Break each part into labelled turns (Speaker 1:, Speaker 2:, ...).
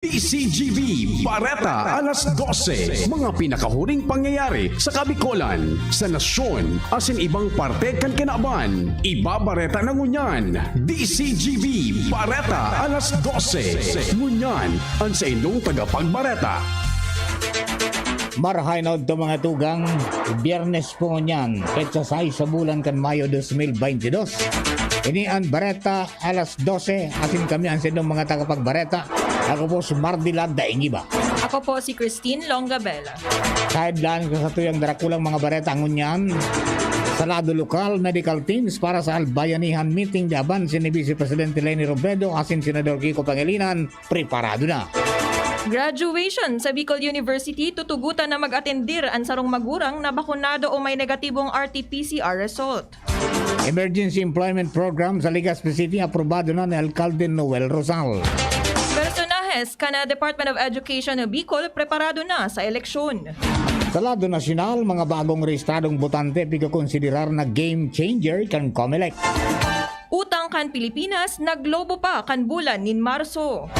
Speaker 1: PCGV Bareta alas 12. Mga pinakahuling pangyayari sa Kabikolan, sa nasyon, asin ibang parte kan kinaban. Ibabareta na ngunyan. DCGV Bareta alas 12. Ngunyan, ang sa inyong tagapagbareta.
Speaker 2: Marahay na ito mga tugang, Biyernes po niyan, petsa 6 sa bulan kan Mayo 2022. Ini ang Bareta alas 12, asin kami ang sinong mga tagapagbareta. Ako po si Mardilad Daingiba.
Speaker 3: Ako po si Christine Longabella.
Speaker 2: Sideline ko sa tuyang darakulang mga bareta ngunyan. Salado lokal medical teams para sa Albayanihan meeting di aban si Vice Presidente Leni Robredo asin Senador Kiko Pangilinan, preparado na.
Speaker 3: Graduation sa Bicol University, tutugutan na mag-atendir ang sarong magurang na bakunado o may negatibong RT-PCR result.
Speaker 2: Emergency Employment Program sa Legazpi City aprobado na ni Alcalde Noel Rosal.
Speaker 3: Personahes kana Department of Education ng Bicol preparado na sa eleksyon.
Speaker 2: Sa lado nasyonal, mga bagong rehistradong botante pigkakonsiderar na game changer kan COMELEC.
Speaker 3: Utang kan Pilipinas, naglobo pa kan bulan nin Marso.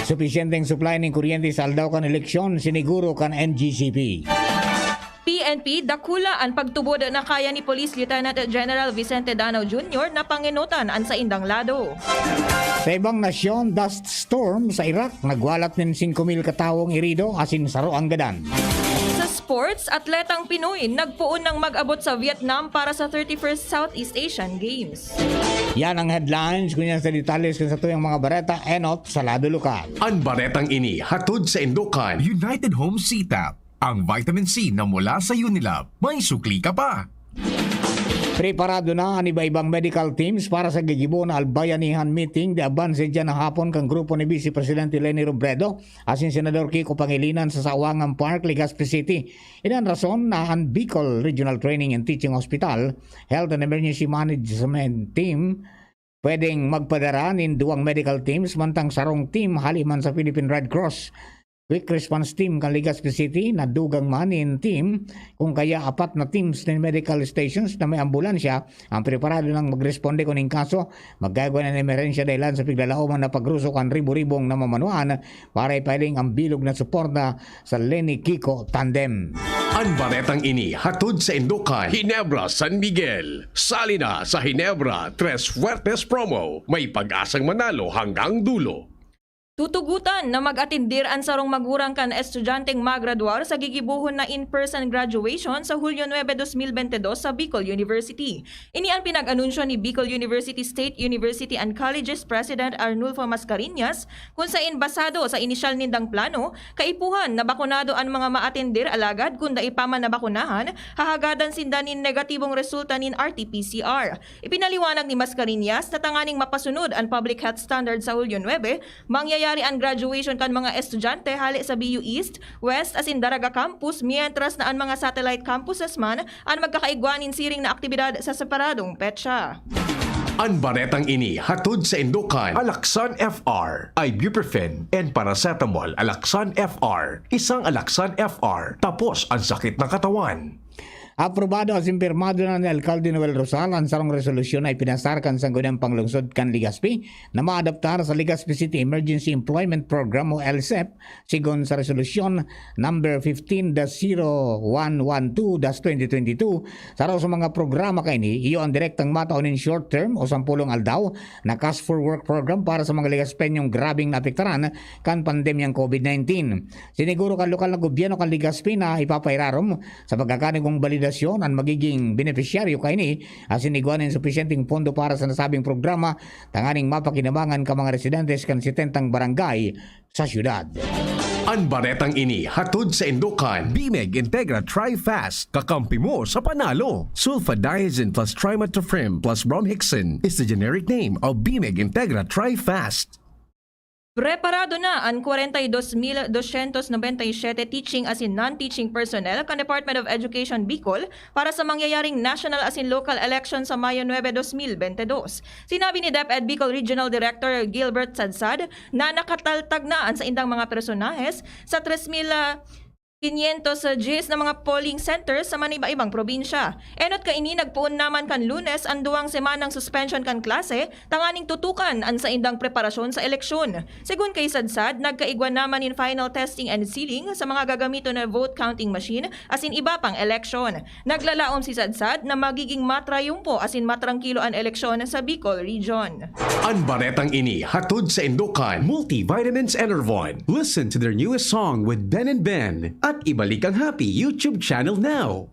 Speaker 2: Supisyenteng supply ng kuryente sa aldaw kan eleksyon, siniguro kan NGCP.
Speaker 3: PNP, dakula ang pagtubod na kaya ni Police Lieutenant General Vicente Danao Jr. na panginutan ang sa indang lado.
Speaker 2: Sa ibang nasyon, dust storm sa Iraq, nagwalat ng 5,000 katawong irido asin saro ang gadan.
Speaker 3: Sa sports, atletang Pinoy nagpuon ng mag-abot sa Vietnam para sa 31st Southeast Asian Games.
Speaker 2: Yan ang headlines, kunyan sa detalles kung sa tuyang mga bareta, enot sa lado lokal.
Speaker 1: Ang baretang ini hatod sa Indukan.
Speaker 4: United Home CTAP, ang vitamin C na mula sa Unilab. May sukli ka pa!
Speaker 2: Preparado na ang iba-ibang medical teams para sa gigibo na Albayanihan meeting di aban sa dyan na hapon kang grupo ni Vice Presidente Leni Robredo asin Senador Kiko Pangilinan sa Sawangan Park, Legazpi City. Inan rason na ang Bicol Regional Training and Teaching Hospital Health and Emergency Management Team pwedeng magpadara nin duwang medical teams mantang sarong team haliman sa Philippine Red Cross. Quick Response Team kan Legazpi City na dugang manin team kung kaya apat na teams ng medical stations na may ambulansya ang preparado ng magresponde kuning kaso maggagawa ng emerensya dahilan sa piglalauman na pagruso kan ribo-ribong na mamanuan para ipahiling ang bilog na suporta sa Leni Kiko Tandem.
Speaker 1: Ang baretang ini hatod sa Indukan, Ginebra, San Miguel. Sali na sa Ginebra Tres Fuertes Promo. May pag-asang manalo hanggang dulo.
Speaker 3: Tutugutan na mag-atindir ang sarong magurang kan estudyanteng magraduar sa gigibuhon na in-person graduation sa Hulyo 9, 2022 sa Bicol University. Ini ang pinag-anunsyo ni Bicol University State University and Colleges President Arnulfo Mascareñas kung saan basado sa inisyal nindang plano, kaipuhan na bakunado ang mga ma-atindir alagad kung daipaman na bakunahan, hahagadan sindanin negatibong resulta nin RT-PCR. Ipinaliwanag ni Mascareñas na tanganing mapasunod ang public health standard sa Hulyo 9, mangyayari ang graduation kan mga estudyante hali sa BU East, West asin Daraga Campus mientras na ang mga satellite campuses man ang magkakaigwanin siring na aktibidad sa separadong petsa.
Speaker 1: Ang baretang ini hatod sa Indukan.
Speaker 4: Alaxan FR, ibuprofen, and paracetamol. Alaxan FR, isang Alaxan FR, tapos ang sakit ng katawan.
Speaker 2: Aprobado at impirmado na ni Alcalde Noel Rosal ang sarong resolusyon ay pinasarkan sa Gudang Panglungsod kan Legazpi na maadaptar sa Legazpi City Emergency Employment Program o LSEP sigon sa resolusyon number 15-0112-2022 saro sa mga programa kaini iyo ang direktang mataunin short term o 10 aldaw na cash for work program para sa mga Legazpenyong grabing naapektaran kan pandemyang COVID-19. Siniguro kan lokal na gobyerno kan Legazpi na ipapairarom sa pagkakanigong balida ang magiging beneficiaryo kaini asin iguanin sufisyenteng pondo para sa nasabing programa tanganing mapakinabangan ka mga residentes kan 70 barangay sa syudad.
Speaker 1: Ang baretang ini hatod sa Indukan.
Speaker 4: Bimeg Integra Tri-Fast, kakampi mo sa panalo. Sulfadiazine plus trimethoprim plus bromhexin is the generic name of Bimeg Integra Tri-Fast.
Speaker 3: Preparado na ang 42,297 teaching asin non-teaching personnel kan Department of Education Bicol para sa mangyayaring national asin local election sa Mayo 9, 2022. Sinabi ni DepEd Bicol Regional Director Gilbert Sadsad na nakataltag na ang sa indang mga personahes sa 3,000 500 sa GIS na mga polling centers sa maniba-ibang probinsya. Enot kaini nagpuon naman kan Lunes ang duwang semanang suspension kan klase, tanganing tutukan ang sa indang preparasyon sa eleksyon. Sigun kay Sadsad, nagkaigwan naman in final testing and sealing sa mga gagamito na vote counting machine asin iba pang eleksyon. Naglalaom si Sadsad na magiging matrayumpo asin matrangkilo ang eleksyon sa Bicol Region.
Speaker 1: Ang baretang ini hatod sa Indokan Multivitamins Enervon. Listen to their newest song with Ben and Ben at ibalik ang Happy YouTube channel now.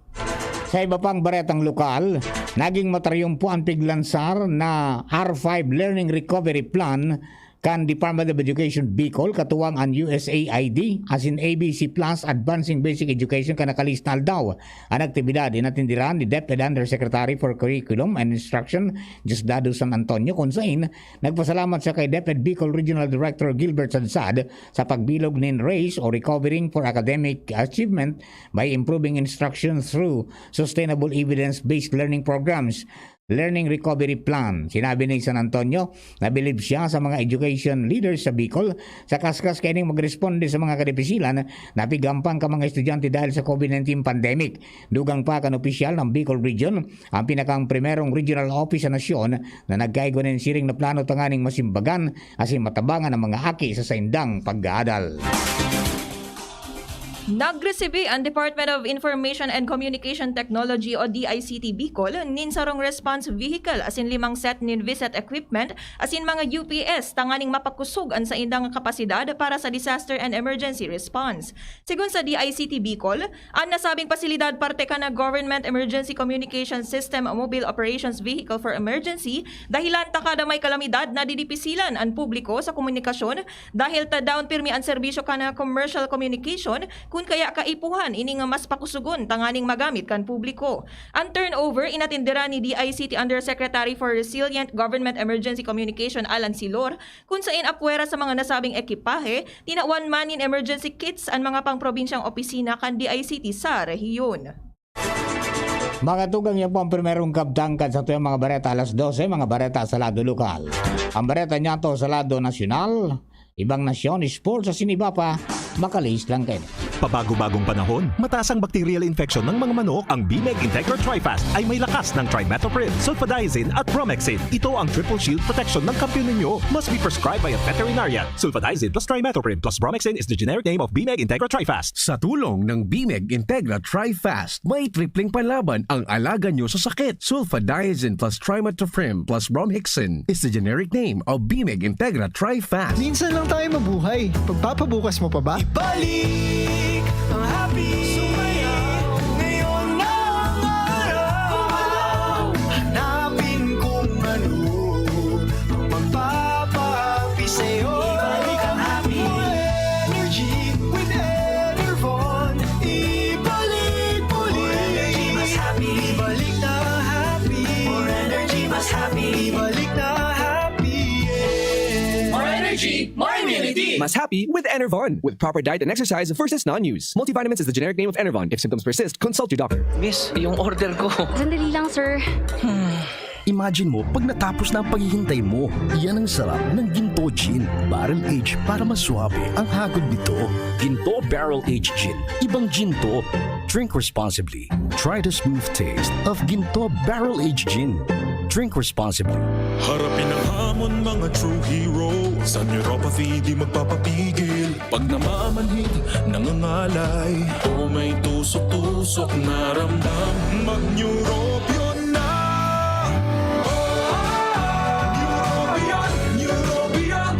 Speaker 2: Sa iba pang baretang lokal, naging matrayumpo ang piglansar na R5 Learning Recovery Plan kan Department of Education Bicol katuwang ang USAID as in ABC Plus Advancing Basic Education kanakalisnal daw ang aktibidad inatindiran ni DepEd Undersecretary for Curriculum and Instruction Diosdado San Antonio kung saan nagpasalamat siya kay DepEd Bicol Regional Director Gilbert Sadsad sa pagbilog nin RACE o Recovering for Academic Achievement by Improving Instruction through Sustainable Evidence-Based Learning Programs Learning Recovery Plan. Sinabi ni San Antonio na bilib siya sa mga education leaders sa Bicol sa kaskas kaining magresponde sa mga kadepisilan na pigampang ka mga estudyante dahil sa COVID-19 pandemic. Dugang pa kan opisyal ng Bicol Region ang pinakang primerong regional office sa nasyon na nagkaigo ng siring na plano tanganing masimbagan asin matabangan ang mga haki sa saindang pag-aadal.
Speaker 3: Nagresibi ang Department of Information and Communication Technology o DICT Bicol nin sarong response vehicle asin 5 set nin VSAT equipment asin mga UPS tanganing mapakusog ang sa indang kapasidad para sa disaster and emergency response. Sigun sa DICT Bicol, ang nasabing pasilidad parte ka na Government Emergency Communication System Mobile Operations Vehicle for Emergency dahilan ta kada may kalamidad na didipisilan ang publiko sa komunikasyon dahil ta down pirmi ang serbisyo ka na commercial communication kung kaya kaipuhan ini nga mas pakusugon tanganing magamit kan publiko. Ang turnover inatindera ni DICT Undersecretary for Resilient Government Emergency Communication Alan Silor kung saan apwera sa mga nasabing ekipahe tinawan man in emergency kits ang mga pangprobinsyang opisina kan DICT sa rehiyon.
Speaker 2: Mga tugang yan po ang primerong kabtangkad sa tuyang mga bareta alas 12, mga bareta sa lado lokal. Ang bareta niya to sa lado nasyonal, ibang nasyon, sports sa siniba pa, makalis lang kayo.
Speaker 5: Pabago-bagong panahon, mataas ang bacterial infection ng mga manok, ang BMEG Integra TriFast ay may lakas ng trimethoprim, sulfadiazine at bromhexin. Ito ang triple shield protection ng kampiyon ninyo. Must be prescribed by a veterinarian. Sulfadiazine plus trimethoprim plus bromhexin is the generic name of BMEG Integra TriFast.
Speaker 4: Sa tulong ng BMEG Integra TriFast, may tripling panlaban ang alaga nyo sa sakit. Sulfadiazine plus trimethoprim plus bromhexin is the generic name of BMEG Integra TriFast.
Speaker 6: Minsan lang tayo mabuhay. Pagpapabukas mo pa ba? Ibalik ang happy. Sumayaw ngayon na ang araw. Hanapin kung ano ang magpapapi sa'yo. Ibalik ang happy. More energy with Enervon. Ibalik muli. More energy mas happy. Ibalik na happy. More energy mas happy. Ibalik na happy. Yeah.
Speaker 7: More energy, more immunity.
Speaker 8: Mas happy with Enervon. With proper diet and exercise versus non-use. Multivitamins is the generic name of Enervon. If symptoms persist, consult your doctor.
Speaker 7: Miss, yung order ko.
Speaker 9: Sandali lang, sir.
Speaker 10: Imagine mo, pag natapos na ang paghihintay mo, yan ang sarap ng Ginto Gin. Barrel Aged para maswabe ang hagod nito. Ginto Barrel Aged Gin. Ibang ginto. Drink responsibly. Try the smooth taste of Ginto Barrel Aged Gin. Drink responsibly.
Speaker 11: Harapin ang hamon, mga true hero. Sa neuropathy di magpapapigil. Pag namamanhid, nangangalay. O may tusok-tusok na ramdam, mag-neurobion na. Neurobion, Neurobion,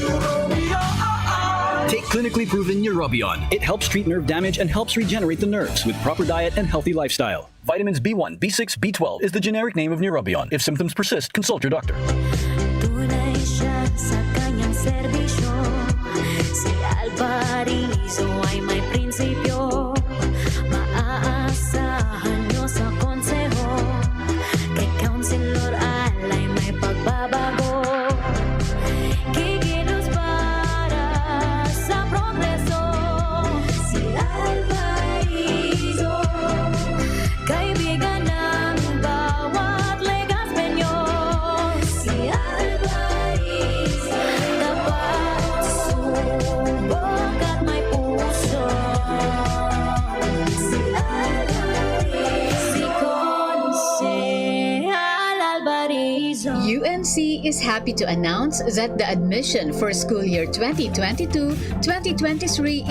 Speaker 11: Neurobion.
Speaker 12: Take clinically proven Neurobion. It helps treat nerve damage and helps regenerate the nerves with proper diet and healthy lifestyle. Vitamins B1, B6, B12 is the generic name of Neurobion. If symptoms persist, consult your doctor.
Speaker 9: Tunay siya sa kanyang serbisyo. Si Alvarizo ay may prinsipyo. Maaasahan nyo sa konseho. Kay Counselor Alay may pagbabago. Kikilos para sa progreso. Si Alvarizo, kaibigan ng bawat legas penyo. Si happy to announce that the admission for school year 2022-2023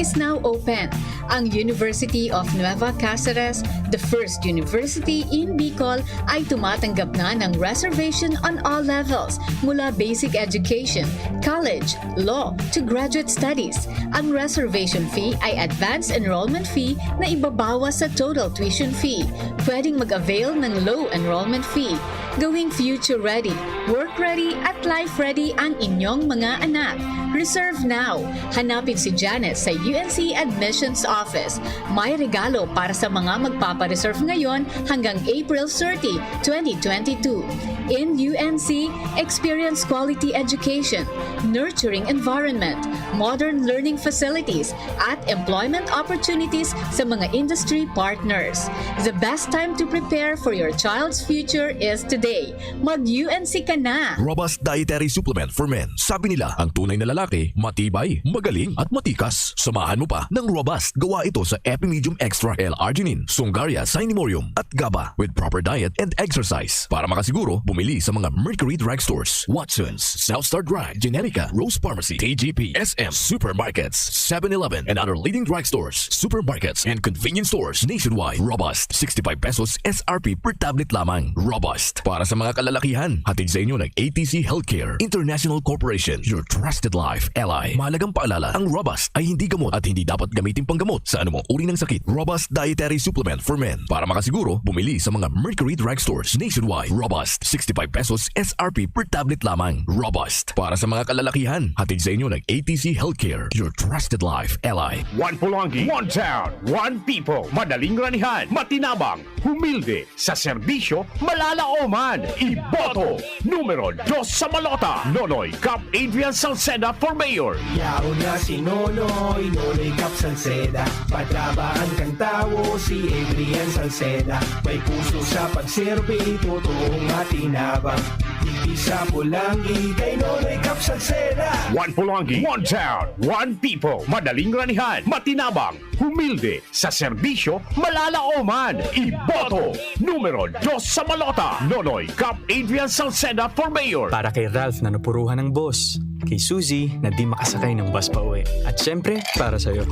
Speaker 9: is now open. Ang University of Nueva Cáceres, the first university in Bicol, ay tumatanggap na ng reservation on all levels, mula basic education, college, law, to graduate studies. Ang reservation fee ay advance enrollment fee na ibabawas sa total tuition fee. Pwedeng mag-avail ng low enrollment fee. Gawing future ready, work ready at life ready ang inyong mga anak. Reserve now. Hanapin si Janet sa UNC Admissions Office. May regalo para sa mga magpapareserve ngayon hanggang April 30, 2022. In UNC, experience quality education, nurturing environment, modern learning facilities, at employment opportunities sa mga industry partners. The best time to prepare for your child's future is today. Mag-UNC ka na!
Speaker 10: Robust Dietary Supplement for Men. Sabi nila, ang tunay na lalaki, matibay, magaling at matikas. Samahan mo pa ng Robust. Gawa ito sa Epimedium Extra L-Arginine, Sungaria Cinnamomum at GABA with proper diet and exercise. Para makasiguro, bumili sa mga Mercury Drugstores, Watson's, Southstar Drug, Generica, Rose Pharmacy, TGP, SM, Supermarkets, 7-Eleven, and other leading drugstores, supermarkets, and convenience stores nationwide. Robust, 65 pesos SRP per tablet lamang. Robust, para sa mga kalalakihan. Hatid sa inyo ng ATC Healthcare International Corporation, your trusted life ally. Mahalagang paalala, ang Robust ay hindi gamot at hindi dapat gamitin panggamot sa anumang uri ng sakit. Robust Dietary Supplement for Men. Para makasiguro, bumili sa mga Mercury Drugstores nationwide. Robust, 65 pesos SRP per tablet lamang. Robust, para sa mga kalalakihan. Hatid sa inyo ng ATC Healthcare, your trusted life ally.
Speaker 1: One Pulangi, one town, one people. Madaling ranihan, matinabang, humilde, sa serbisyo, malalaoman. Iboto, numero 2 sa Malota. Nonoy Cap Adrian Salceda for Mayor.
Speaker 6: Yaon na si Nonoy, Nonoy Cap Salceda. Patrabaan kang tao, si Adrian Salceda. May puso sa pagserve, totoong matinabang. Hindi sa Pulangi, kay Nonoy Cap Salceda.
Speaker 1: One Pulangi, one town, one people. Madaling ranihan, matinabang, humilde, sa serbisyo, malalaoman. Iboto, numero 2 sa Malota. Nonoy Cap Adrian Salceda for Mayor.
Speaker 13: Para kay Ralph na napuruhan ng boss, kay Suzy na di makasakay ng bus pa uwi, at syempre para sa'yo,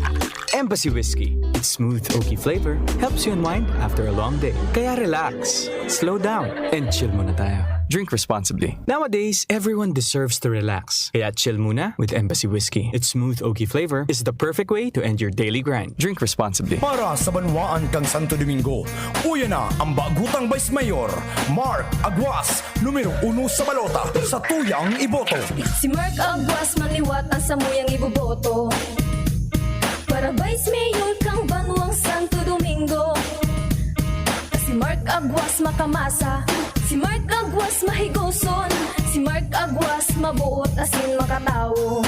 Speaker 13: Embassy Whiskey. Its smooth oaky flavor helps you unwind after a long day. Kaya relax, slow down, and chill muna tayo. Drink responsibly. Nowadays, everyone deserves to relax. Kaya chill muna with Embassy Whiskey. Its smooth oaky flavor is the perfect way to end your daily grind. Drink responsibly.
Speaker 6: Para sa banwaan kang Santo Domingo, uya na ang bagutang Vice Mayor, Mark Aguas, numero 1 sa Balota, sa tuyang iboto.
Speaker 9: Si Mark Aguas manliwat ang samuyang iboboto. Para Vice Mayor kang banwang Santo Domingo. Si Mark Aguas makamasa, si Mark Aguas mahigoson, si Mark Aguas mabuot asin makatao.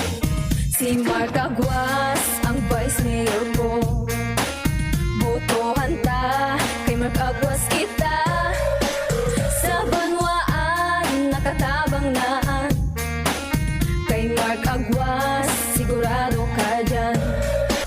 Speaker 9: Si Mark Aguas ang Vice Mayor ko. Botohan ta, kay Mark Aguas kita. Sa banwaan nakatabang na. Kay Mark Aguas sigurado ka dyan.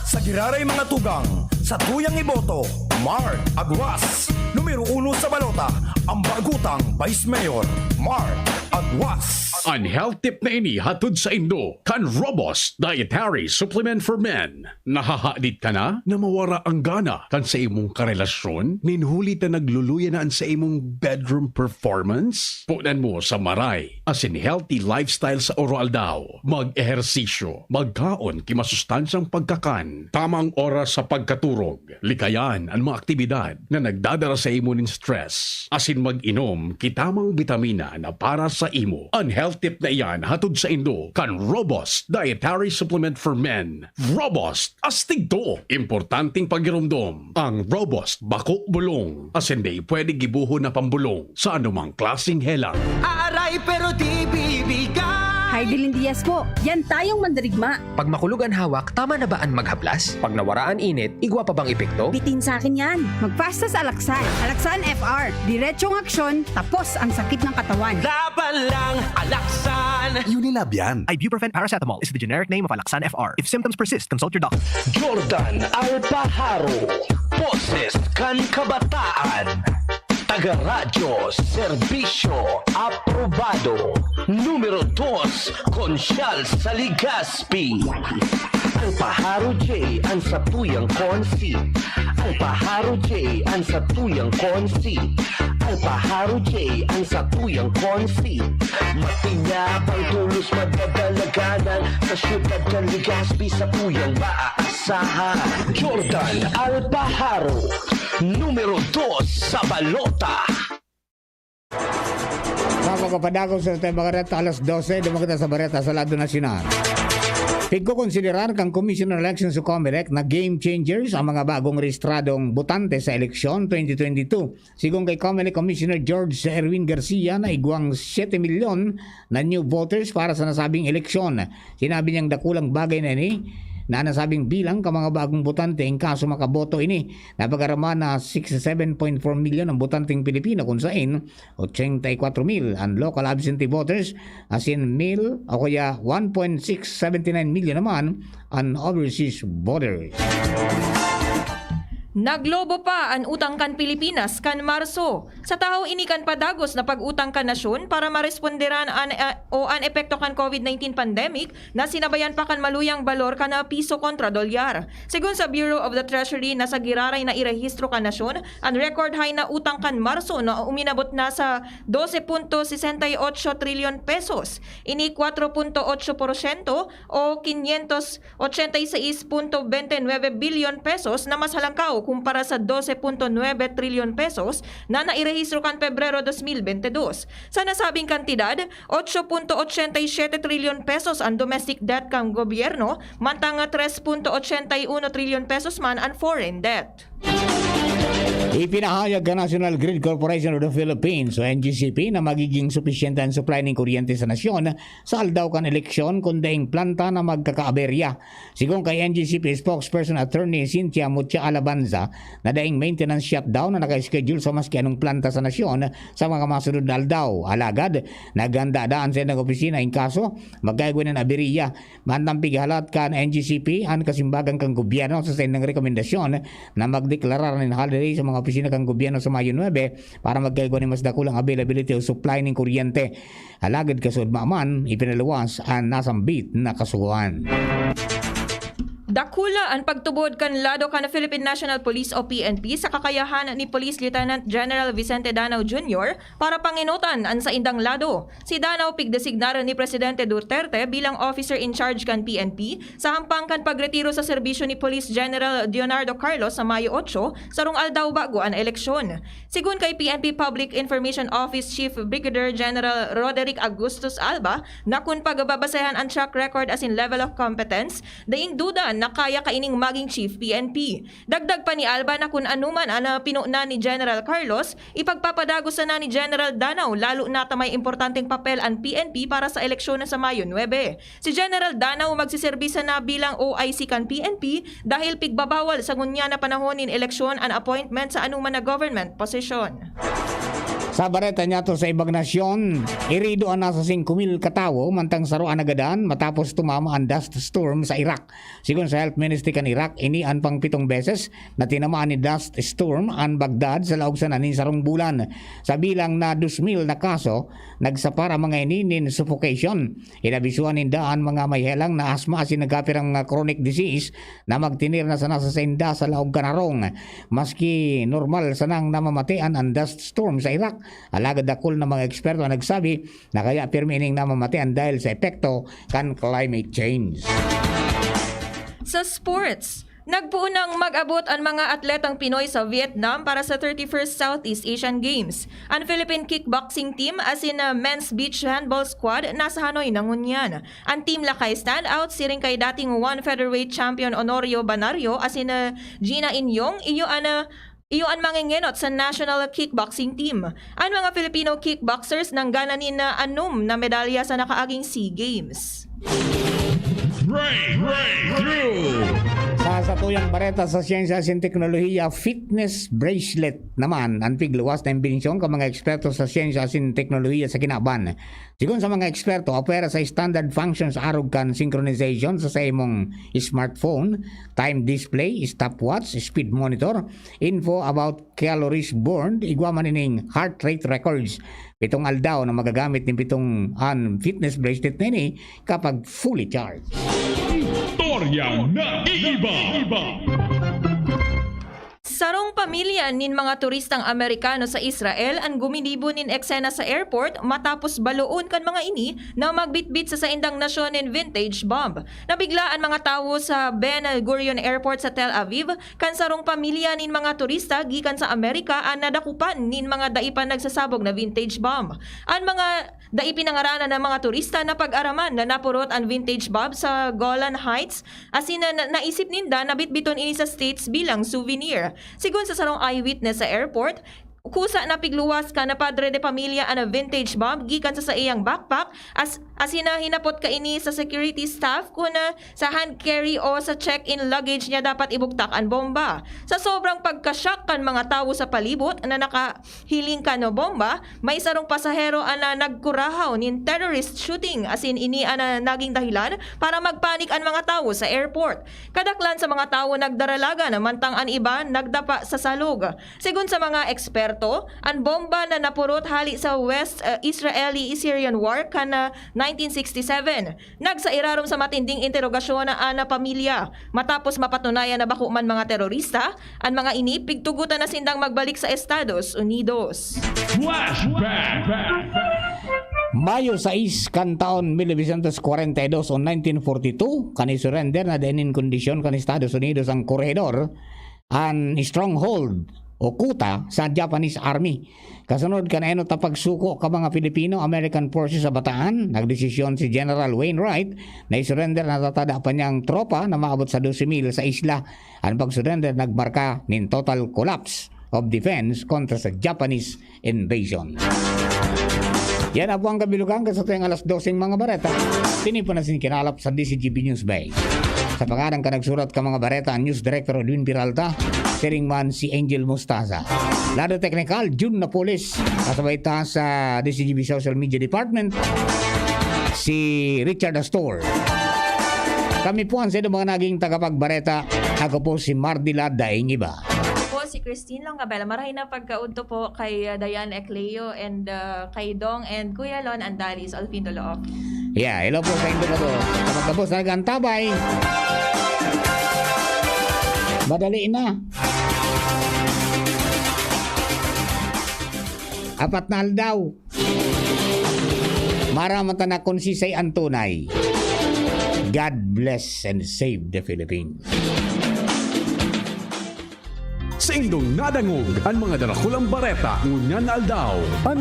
Speaker 6: Sa giraray mga tugang, sa tuyang iboto, Mark Aguas, numero 1 sa Balota, ang bagutang Vice Mayor, Mark Aguas.
Speaker 1: Ang health tip na ini hatod sa Indo, kan Robust Dietary Supplement for Men. Nahahadit ka na mawara ang gana kan sa imong karelasyon? Ninhuli ta nagluluyaan sa imong bedroom performance? Punan mo sa Maray, as in healthy lifestyle sa Oroaldao. Mag-ehersisyo, magkaon kimasustansyang pagkakan, tamang oras sa pagkaturog, likayan ang mga aktibidad na nagdadara sa imo nin stress. Asin mag-inom kitamang vitamina na para sa imo. Ang health tip na iyan hatod sa Indo kan Robust Dietary Supplement for Men. Robust astig to. Importanteng pagirumdom. Ang Robust bako bulong. Asin di pwede gibuho na pambulong sa anumang klaseng helang.
Speaker 6: Aray pero di bibigay.
Speaker 9: Heidelin Diaz po, yan tayong mandarigma.
Speaker 8: Pag makulog ang hawak, tama na ba ang maghaplas? Pag nawaraan init, igwa pa bang epekto?
Speaker 9: Bitin sa akin yan. Magpasta sa Alaksan. Alaksan FR. Diretsong aksyon, tapos ang sakit ng katawan.
Speaker 6: Laban lang, Alaksan.
Speaker 5: Unilab yan. Ibuprofen paracetamol is the generic name of Alaksan FR. If symptoms persist, consult your doctor.
Speaker 6: Jordan Alpaharo, Boses kan Kabataan.
Speaker 10: Taga-radyo, serbisyo, aprobado. Numero 2, Konsyal sa Legazpi. Ang Paharo J, ang Satuyang Konsi. Ang Paharo J, ang Satuyang Konsi. Ang Paharo J, ang Satuyang Konsi. Matinyapang tulos madadalaganan sa syudad ng Legazpi, Satuyang maaasahan. Jordan Alpaharo, numero 2 sa balota.
Speaker 2: Mga kapadako sa tayo Bareta, alas 12, dumakita sa Bareta sa Lado Nacional. Pigko konsiderar kang Commissioner Election sa COMELEC na game changers ang mga bagong rehistradong botante sa eleksyon 2022. Sigong kay COMELEC Commissioner George Erwin Garcia na igwang 7 milyon na new voters para sa nasabing eleksyon. Sinabi niyang dakulang bagay na ini na nasabing bilang ka mga bagong botante ang kaso makaboto ini. Napagarama na 67.4 million ang botanteng Pilipino kung saan 84,000 ang local absentee voters as in mil o kaya 1.679 million naman ang overseas voters.
Speaker 3: Naglobo pa ang utang kan Pilipinas kan Marso. Sa tao ini kan padagos na pag-utang kan nasyon para maresponderan an epekto kan COVID-19 pandemic na sinabayan pa kan maluyang balor kan na piso kontra dolyar. Sigun sa Bureau of the Treasury, nasa giraray na irehistro kan nasyon ang record high na utang kan Marso na uminabot na sa 12.68 trillion pesos. Ini 4.8% o 586.29 billion pesos na mas halangkaw kumpara sa 12.9 trillion pesos na nairehistro kan Pebrero 2022. Sa nasabing kantidad, 8.87 trillion pesos ang domestic debt kan gobyerno, mantang 3.81 trillion pesos man ang foreign debt.
Speaker 2: Ipinahayag ang National Grid Corporation of the Philippines o NGCP na magiging supisyente ang supply ng kuryente sa nasyon sa aldaw kan eleksyon kung daing planta na magkakaaberya. Sigong kay NGCP spokesperson Attorney Cynthia Mucha Alabanza na daing maintenance shutdown na naka-schedule sa maski anong planta sa nasyon sa mga masunod na aldaw. Alagad, nagandadaan sa ng opisina in kaso magkagawin ng aberya. Mantampig halat kan NGCP ang kasimbagan kang gobyerno sa ng rekomendasyon na magdeklarar ng holiday sa mga opisina kang gobyerno sa Mayo 9 para magkaigo ni mas dakulang availability o supply ng kuryente. Alagad kasud maaman ipinaluwas ang nasambit na kasuhan.
Speaker 3: Dakula ang pagtubod kan lado kan Philippine National Police o PNP sa kakayahan ni Police Lieutenant General Vicente Danao Jr. para panginutan ang sa indang lado. Si Danao pigdesignaran ni Presidente Duterte bilang officer in charge kan PNP sa hampang kan pagretiro sa serbisyo ni Police General Leonardo Carlos sa Mayo 8 sarong aldaw bago ang eleksyon. Sigun kay PNP Public Information Office Chief Brigadier General Roderick Augustus Alba na kung pagbabasehan ang track record as in level of competence, daing duda na kaya kaining maging Chief PNP. Dagdag pa ni Alba na kung anuman ang pinuna ni General Carlos, ipagpapadagos na ni General Danao lalo na may importanteng papel ang PNP para sa eleksyon sa Mayo 9. Si General Danao magsiserbisa na bilang OIC kan PNP dahil pigbabawal sa ngunya na panahon in eleksyon ang appointment sa anuman na government position.
Speaker 2: Sa bareta niya to sa ibang nasyon, irido ang nasa 5,000 katawo mantang saruan agadan matapos tumama ang dust storm sa Iraq. Sigun sa Health Ministry kan Iraq, ini ang pang 7 beses na tinamaan ni dust storm ang Baghdad sa laog sa nanin sarong bulan. Sa bilang na 2,000 na kaso, nagsapara mga ininin suffocation. Inabisuan nindaan mga may helang na asma asin nagkapirang chronic disease na magtinir na sa nasa senda sa laog kanarong. Maski normal sanang namamatian ang dust storm sa Iraq, alagad dakol na mga eksperto nagsabi na kaya pirmi ining namamatian dahil sa epekto kan climate change.
Speaker 3: Sa sports, nagpuunang mag-abot ang mga atletang Pinoy sa Vietnam para sa 31st Southeast Asian Games. Ang Philippine kickboxing team as in men's beach handball squad nasa Hanoi nangunyan. Ang team lakay standout siring kay dating one featherweight champion Honorio Banario as in Gina Inyong iyo ang mangingenot sa national kickboxing team. Ang mga Filipino kickboxers nang gananin na anum na medalya sa nakaaging SEA Games.
Speaker 2: Sa Sa tuyang bareta sa siyensya at teknolohiya, fitness bracelet naman ang pigluwas na imbensyon ka mga eksperto sa siyensya at teknolohiya sa kinaban. Sigun sa mga eksperto, opera sa standard functions arog kan synchronization sa imong smartphone, time display, stopwatch, speed monitor, info about calories burned, igwaman ining heart rate records. Pitong aldaw na magagamit ni pitong fitness bracelet na ini kapag fully charged.
Speaker 1: Toryang naiiba.
Speaker 3: Sarong pamilya nin mga turistang Amerikano sa Israel ang gumilibo nin eksena sa airport matapos baloon kan mga ini na magbitbit sa saindang nasyon nin vintage bomb. Nabiglaan mga tawo sa Ben Gurion Airport sa Tel Aviv kan sarong pamilya nin mga turista gikan sa Amerika ang nadakupan nin mga daipan nagsasabog na vintage bomb. Ang mga daipinangaranan ng mga turista na pag-araman na napurot ang vintage bomb sa Golan Heights asin na naisip ninda na bitbiton ini sa States bilang souvenir. Sigun sa sarong eyewitness sa airport, kusa na pigluwas ka na padre de pamilya ang vintage bomb gikan sa iyang backpack asina hinapot ka ini sa security staff kuna sa hand carry o sa check-in luggage niya dapat ibuktak ang bomba. Sa sobrang pagkashock kan mga tawo sa palibot na nakahiling ka no bomba, may sarong pasahero na nagkurahaw nin terrorist shooting asin ini ana naging dahilan para magpanik ang mga tawo sa airport. Kadaklan sa mga tawo nagdaralaga namantang ang iba nagdapa sa salog. Sigun sa mga eksperto, ang bomba na napurot hali sa West Israeli-Syrian War kana 1967. Nagsairarom sa matinding interogasyon na ana pamilya. Matapos mapatunayan na bako man mga terorista, ang mga ini pigtugutan na sindang magbalik sa Estados Unidos.
Speaker 2: Mayo 6 kan taon 1942 o 1942 kani surrender na din in kondisyon kan Estados Unidos ang Corredor an stronghold o kuta sa Japanese Army. Kasunod kaneno tapagsuko ka mga Filipino-American forces sa Bataan, nagdesisyon si General Wainwright na isurrender na tatada pa niyang tropa na maabot sa 12,000 sa isla. Ang pag-surrender nagmarka nin total collapse of defense kontra sa Japanese invasion. Yan po ang kabilugan sa tuwing alas 12 mga bareta. Tinipo na kinalap sa DCGP News Bay. Sa pangarang ka nagsurat ka mga bareta, News Director Edwin Peralta, sharing man si Angel Mostaza. Lado Technical, June Napoles, kasabay ta sa DCGP Social Media Department, si Richard Astor. Kami po ang sino mga naging tagapagbareta. Ako po si Mardila Daingiba.
Speaker 3: Po si Christine Longabella. Marahin na pagkaunto po kay Diane Ecleo and kay Dong and Kuya Lon Andalis, Alvin Doloof.
Speaker 2: Yeah, hello po sa inyo na po. Kapag tapos na nagantabay, madali na. Apat na aldaw. Maramata na konsisay ang tunay. God bless and save the Philippines.
Speaker 1: Sa indong nadangog ang mga darakulang bareta ngunyan aldaw.